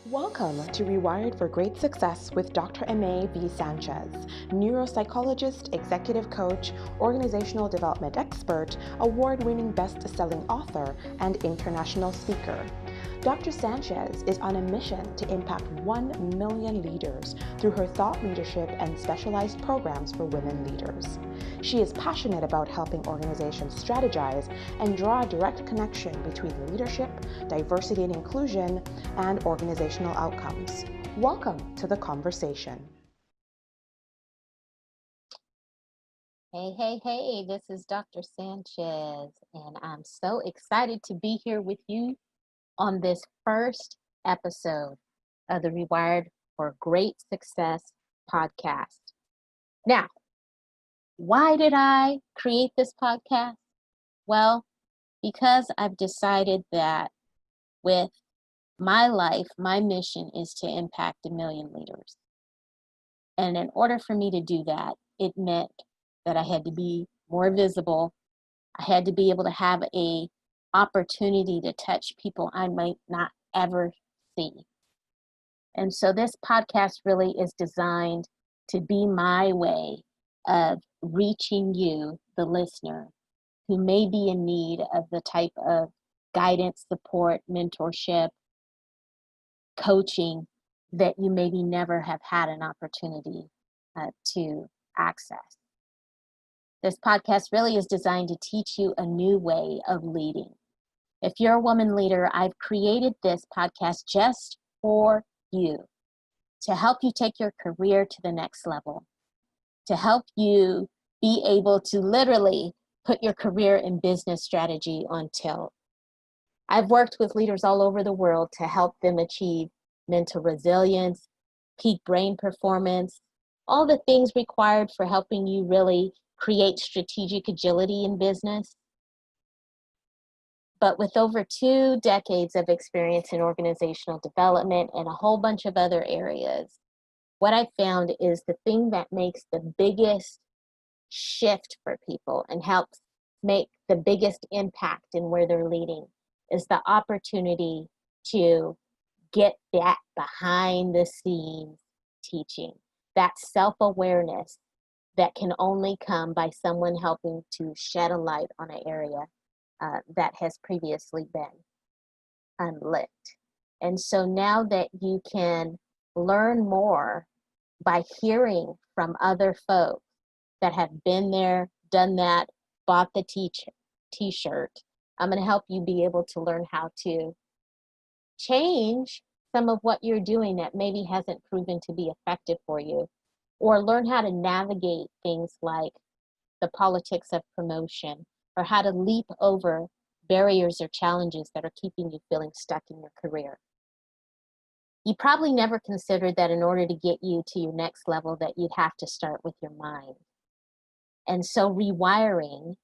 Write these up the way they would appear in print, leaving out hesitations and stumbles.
Welcome to Rewired4Gr8 Success with Dr. M.A.V. Sanchez, neuropsychologist, executive coach, organizational development expert, award-winning best-selling author, and international speaker. Dr. Sanchez is on a mission to impact 1 million leaders through her thought leadership and specialized programs for women leaders. She is passionate about helping organizations strategize and draw a direct connection between leadership, diversity and inclusion, and organizational outcomes. Welcome to the conversation. Hey, this is Dr. Sanchez, and I'm so excited to be here with you on this first episode of the Rewired4Gr8 Success Podcast. Now, why did I create this podcast? Well, because I've decided that with my life, my mission is to impact 1 million leaders. And in order for me to do that, it meant that I had to be more visible. I had to be able to have a opportunity to touch people I might not ever see. And so this podcast really is designed to be my way of reaching you, the listener, who may be in need of the type of guidance, support, mentorship, coaching that you maybe never have had an opportunity to access. This podcast really is designed to teach you a new way of leading. If you're a woman leader, I've created this podcast just for you to help you take your career to the next level, to help you be able to literally put your career and business strategy on tilt. I've worked with leaders all over the world to help them achieve mental resilience, peak brain performance, all the things required for helping you really create strategic agility in business. But with over 2 decades of experience in organizational development and a whole bunch of other areas, what I found is the thing that makes the biggest shift for people and helps make the biggest impact in where they're leading is the opportunity to get that behind the scenes teaching, that self-awareness that can only come by someone helping to shed a light on an area that has previously been unlit. And so now that you can learn more by hearing from other folks that have been there, done that, bought the t-shirt, I'm going to help you be able to learn how to change some of what you're doing that maybe hasn't proven to be effective for you, or learn how to navigate things like the politics of promotion, or how to leap over barriers or challenges that are keeping you feeling stuck in your career. You probably never considered that in order to get you to your next level that you'd have to start with your mind. And so rewiring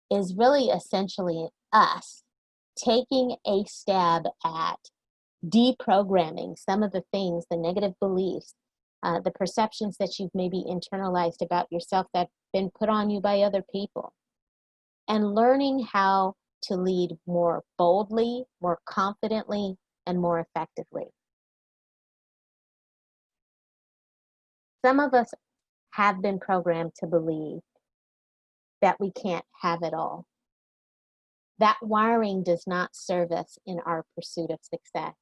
is really essentially us taking a stab at deprogramming some of the things, the negative beliefs, the perceptions that you've maybe internalized about yourself that have been put on you by other people, and learning how to lead more boldly, more confidently, and more effectively. Some of us have been programmed to believe that we can't have it all. That wiring does not serve us in our pursuit of success.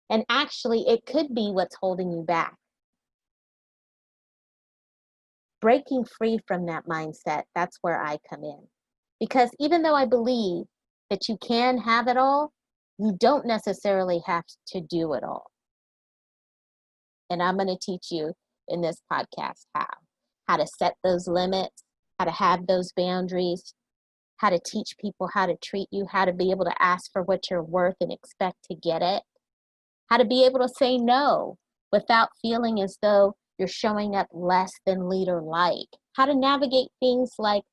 And actually, it could be what's holding you back. Breaking free from that mindset, that's where I come in. Because even though I believe that you can have it all, you don't necessarily have to do it all. And I'm going to teach you in this podcast how to set those limits, how to have those boundaries, how to teach people how to treat you, how to be able to ask for what you're worth and expect to get it, how to be able to say no without feeling as though you're showing up less than leader-like, how to navigate things like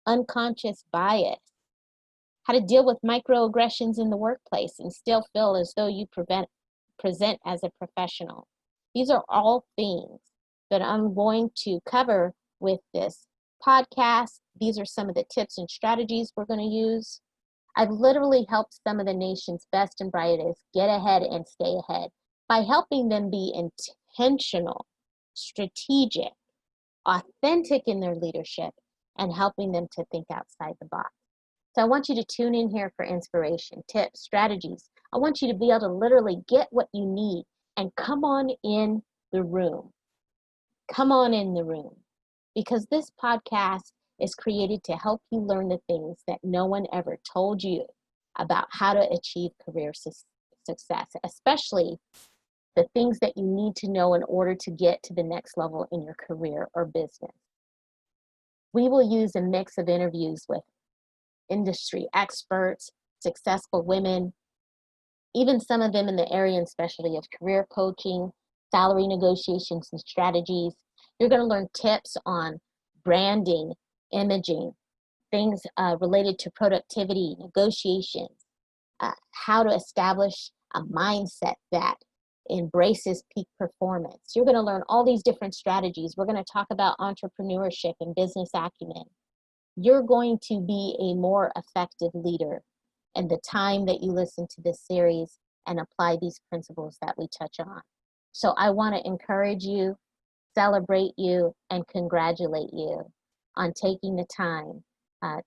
unconscious bias, how to deal with microaggressions in the workplace and still feel as though you present as a professional. These are all things that I'm going to cover with this podcast. These are some of the tips and strategies we're going to use. I've literally helped some of the nation's best and brightest get ahead and stay ahead by helping them be intentional, strategic, authentic in their leadership, and helping them to think outside the box. So I want you to tune in here for inspiration, tips, strategies. I want you to be able to literally get what you need and come on in the room. Come on in the room. Because this podcast is created to help you learn the things that no one ever told you about how to achieve career success, especially the things that you need to know in order to get to the next level in your career or business. We will use a mix of interviews with industry experts, successful women, even some of them in the area and specialty of career coaching, salary negotiations and strategies. You're going to learn tips on branding, imaging, things related to productivity, negotiations, how to establish a mindset that embraces peak performance. You're going to learn all these different strategies. We're going to talk about entrepreneurship and business acumen. You're going to be a more effective leader in the time that you listen to this series and apply these principles that we touch on. So I want to encourage you, celebrate you, and congratulate you on taking the time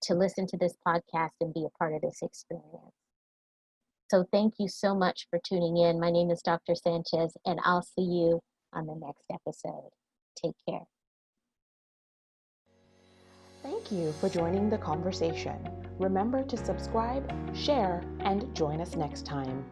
to listen to this podcast and be a part of this experience. So thank you so much for tuning in. My name is Dr. Sanchez, and I'll see you on the next episode. Take care. Thank you for joining the conversation. Remember to subscribe, share, and join us next time.